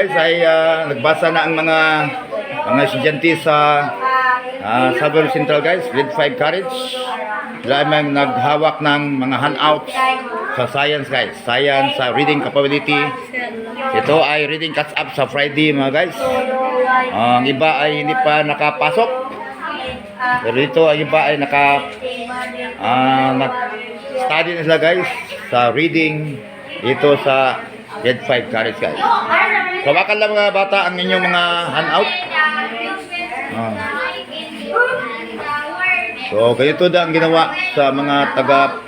guys ay nagbasa na ang mga estudyante sa Salvador Central guys, grade 5 college. Sila ay naghawak ng mga handouts sa science guys. Science, reading capability. Ito ay reading catch up sa Friday mga guys. Ang iba ay hindi pa nakapasok. Pero ito ay iba ay nag-study na sila guys sa reading ito sa grade 5 college guys. Kawakan lang mga bata ang inyong mga handout. So ganito na ang ginawa sa mga taga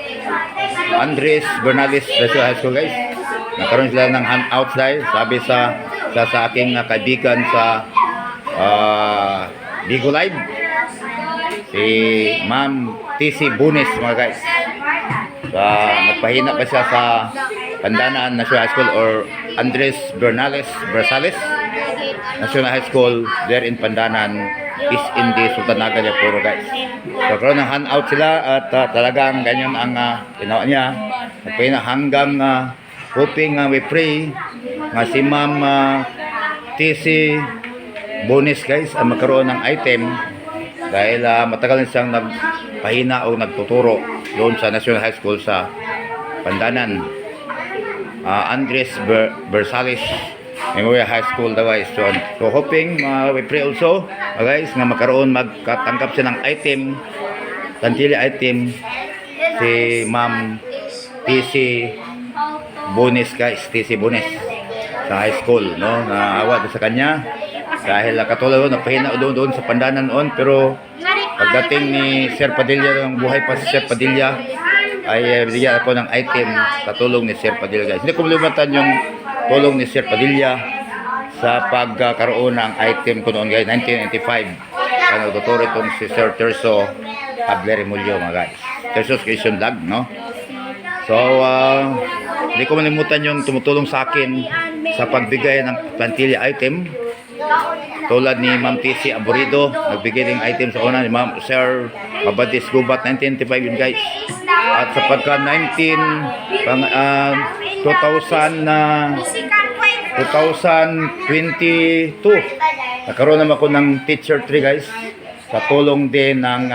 Andres Bernales Residential High School guys. Nagkaroon sila ng handout guys. Sabi sa aking kaibigan sa Bigo Live, si Ma'am TC Bunes mga guys. Nagpahina pa siya sa Pandanan National High School or Andres Bernales National High School there in Pandanan is in the Sultanaga de Puro guys. So karoon ng handout sila at talagang ganyan ang ginawa niya. Nagpahina hanggang hoping we pray nga si Ma'am TC Bunes guys ang magkaroon ng item dahil matagal na siyang nagpahina o nagtuturo doon sa National High School sa Pandanan. Andres Bersales Memorial High School daw guys. So hoping we pray also guys na magkatanggap siya ng item, tantili item si Ma'am TC Bunes guys, TC Bunes sa high school, no? Naawa sa kanya dahil katulad napahina doon sa Pandanan pero pagdating ni Sir Padilla, ng buhay pa si Sir Padilla, ay bigyan ako ng item sa tulong ni Sir Padilla guys. Hindi ko malimatan yung tulong ni Sir Padilla sa pagkaroon ng item ko noon guys, 1995. Kaya nagtuturo itong si Sir Terso Ablerimulyo mga guys. Terso's Creation Vlog, no? So, hindi ko malimutan yung tumutulong sa akin sa pagbigay ng plantilla item. Tulad ni Ma'am TC Aborido, nagbigay ng item sa una ni Ma'am Sir Mabadis Gubat, 1995 yun guys. At sa pagka 2022 nagkaroon naman ako ng teacher 3 guys sa tulong din ng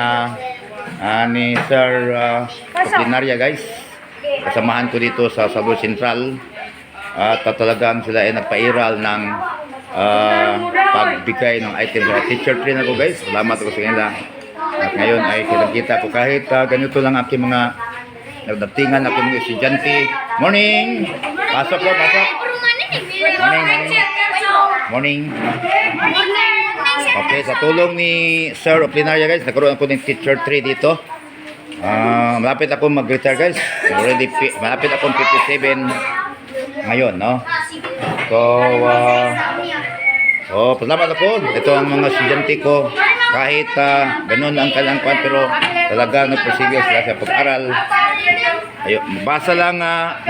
ni Sir Disciplinaria guys. Kasamahan ko dito sa Salvador Central at talagang sila ay nagpairal ng pagbigay ng item sa teacher 3 na ko guys. Salamat ako sa kanila. At ngayon ay kita ko kahit ganito lang aking mga nagdatingan aking mga estudyante. Morning! Pasok ko, pasok! Morning! Okay, sa tulong ni Sir Oplinaria guys, nagkaroon ako ng teacher 3 dito. Malapit ako mag-retire guys. Malapit akong 57 ngayon, no? So, salamat ako. Ito ang mga estudyante ko. Kahit ganun ang kalangkuan, pero talagang nagpusigil sila sa pag-aral. Ayun, basa lang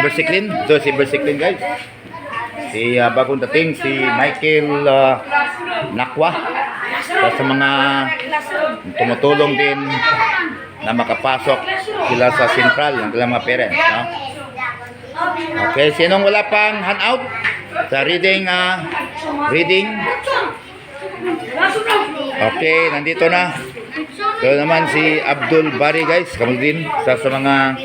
versiklin. Ito si versiklin guys. Si bagong dating si Michael Nakwa. Sa mga tumutulong din na makapasok sila sa Central, ang mga parents, no? Okay, sinong wala pang handout sa reading? Okay, nandito na. So naman si Abdul Bari guys, kamo din sa mga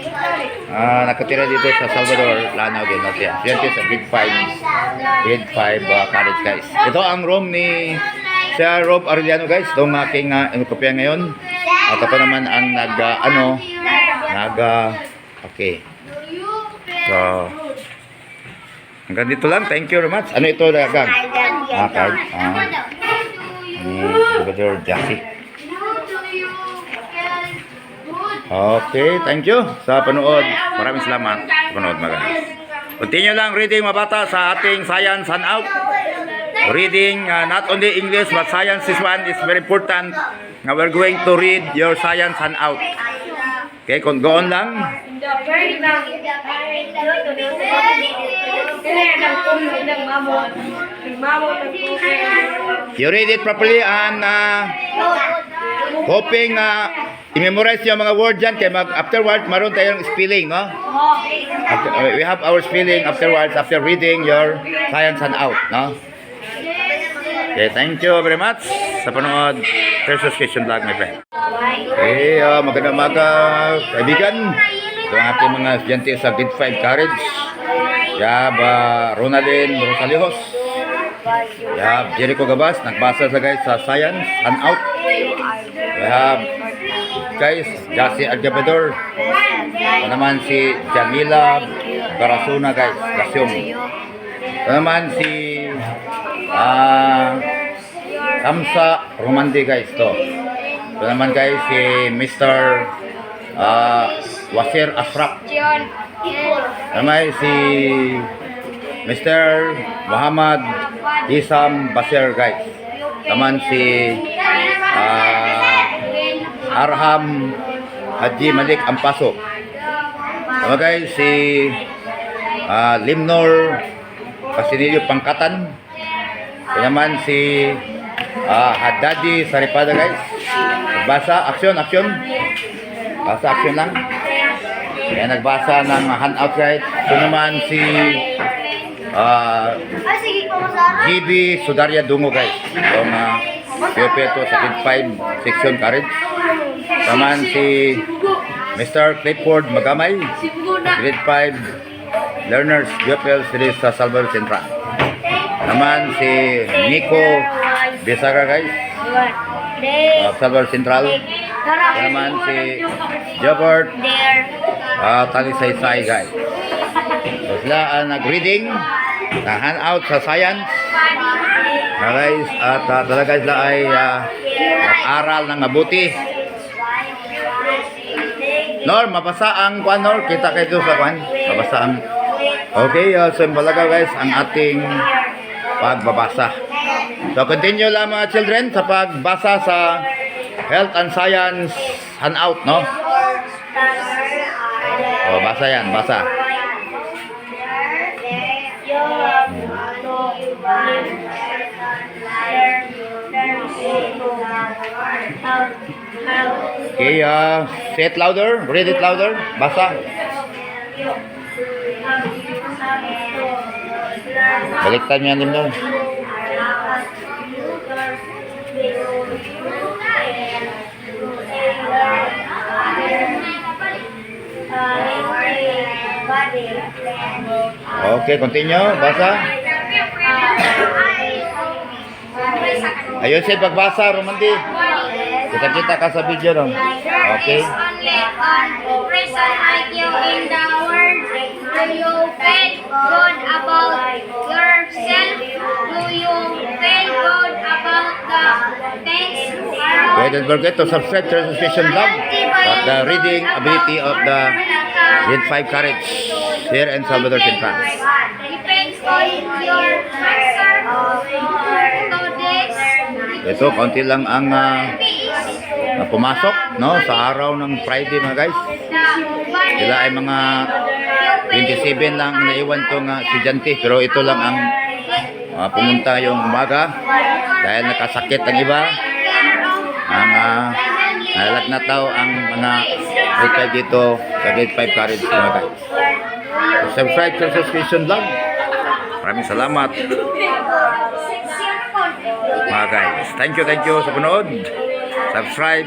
nakatira dito sa Salvador, Lanao din natin. Yan sa grade 5 college guys. Ito ang room ni Sir Rob Arellano guys, itong aking kopya ngayon. At ako naman ang okay. So, hanggang dito lang. Thank you very much. Ano ito, Dagang? Card. Brother Jassy. Okay, thank you sa panood. Maraming salamat sa panood mga guys. Continue lang reading mga bata sa ating science handout. Reading not only English but science, this one is very important. Now we're going to read your science handout. Okay, go on lang. You read it properly and hoping i-memorize yung mga word dyan kaya afterwards maroon tayong spelling, no? We have our spelling afterwards after reading your science handout, no? Okay, thank you very much sa panood. First subscription vlog, my friend. Okay, magandang umaga, kaibigan. Ito ang ating mga estudyante sa Grade 5 College. Yab, Ronaldin Rosalihos. Yab, Jericho Gabas, nagbasa sa guys sa Science, Handout. Yab, guys, Jassy Algabador. Ito naman si Jamila Barasuna, guys, Lasyong. Ito naman si Kamsa Romandi, guys, to. Ito naman guys si Mr. Wasir Asraf. Naman si Mr. Muhammad Isam Basir, guys. Naman si Arham Haji Malik Ampaso. Naman guys si Limnor Pasinilyo Pangkatan. Ito naman si Haddadi Saripada, guys. Nagbasa, aksyon. Basa, aksyon lang. Kaya nagbasa ng handout, guys. Ito naman si GB Sudarya Dungo, guys. Itong POP sa Grade 5 Section Courage. Ito naman si Mr. Clifford Magamay, Grade 5 Learners Pupil Series sa Salvador Central. Naman si Nico Bisaga, guys, Salvador Central. Naman si Jobert Talisaysay, guys. So sila nag-reading na handout sa Science, guys, at talaga sila ay nag-aral ng mabuti. Nor, mabasa ang kwan, Nor, kita kayo sa kwan, mabasa ang. Okay, so malaga, guys, ang ating pagbabasa. So continue lang mga children sa pagbasa sa Health and Science handout, no? O, basa yan, basa. Okay, say it louder, read it louder, basa. Baliktad mo yan din doon. Okay, continue. Basa. Ayun siya pagbasa, Romandi. Kita-kita ka sa video, no? Okay. Present IQ in the world. Do you feel good about yourself? Do you feel good about the things around? Okay, don't forget to subscribe to the station blog of the reading ability of the Grade 5 Courage here in Salvador Central. Depends on your answer to this. Ito, kaunti lang ang pumasok, no, sa araw ng Friday, mga guys. Sila ay mga 27 lang naiwan tong estudyante, pero ito lang ang pumunta yung umaga dahil nakasakit ang iba. Ang nalagnataw ang mga grade 5 dito sa Grade 5 Courage, mga guys. So, subscribe to subscription vlog. Maraming salamat, mga guys. Thank you sa panood. Subscribe.